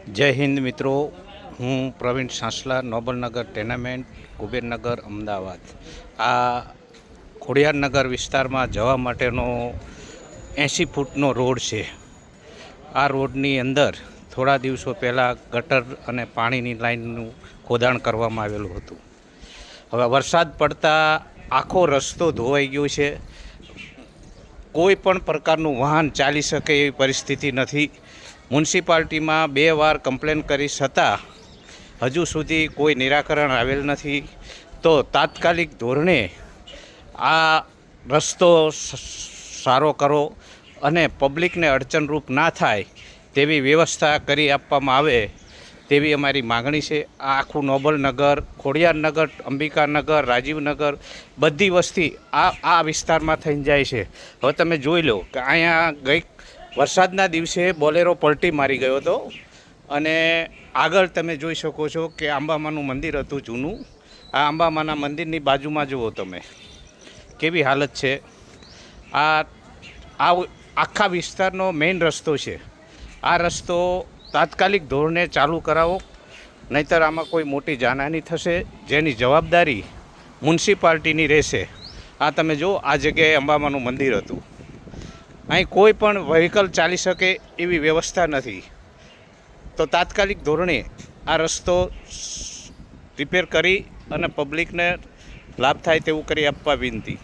જય હિન્દ મિત્રો, હું પ્રવીણ સાંસલા, નોબલનગર ટેનામેન્ટ, કુબેરનગર, અમદાવાદ. આ ખોડિયારનગર વિસ્તારમાં જવા માટેનો 80 ફૂટનો રોડ છે. આ રોડની અંદર થોડા દિવસો પહેલાં ગટર અને પાણીની લાઇનનું ખોદાણ કરવામાં આવેલું હતું. હવે વરસાદ પડતા આખો રસ્તો ધોવાઈ ગયો છે. કોઈ પણ પ્રકારનું વાહન ચાલી શકે એવી પરિસ્થિતિ નથી. મ્યુનિસિપાલિટીમાં 2 વાર કમ્પ્લેન કરી છતાં હજુ સુધી કોઈ નિરાકરણ આવેલ નથી. તો તાત્કાલિક ધોરણે આ રસ્તો સારો કરો અને પબ્લિકને અડચણરૂપ ના થાય તેવી વ્યવસ્થા કરી આપવામાં આવે તેવી અમારી માગણી છે. આ આખું નોબલનગર, ખોડિયારનગર, અંબિકાનગર, રાજીવનગર બધી વસ્તી આ વિસ્તારમાં થઈને જાય છે. હવે તમે જોઈ લો કે અહીંયા ગઈ વરસાદના દિવસે બોલેરો પલટી મારી ગયો હતો અને આગળ તમે જોઈ શકો છો કે અંબામાનું મંદિર હતું જૂનું. આ અંબામાના મંદિરની બાજુમાં જુઓ તમે કેવી હાલત છે. આ આખા વિસ્તારનો મેઇન રસ્તો છે. આ રસ્તો તાત્કાલિક ધોરણે ચાલુ કરાવો, નહીંતર આમાં કોઈ મોટી જાનહાની થશે જેની જવાબદારી મ્યુનિસિપાલિટીની રહેશે. આ તમે જુઓ, આ જગ્યાએ અંબામાનું મંદિર હતું. અહીં કોઈ પણ વ્હીકલ ચાલી શકે એવી વ્યવસ્થા નથી. તો તાત્કાલિક ધોરણે આ રસ્તો રિપેર કરી અને પબ્લિકને લાભ થાય તેવું કરી આપવા વિનંતી.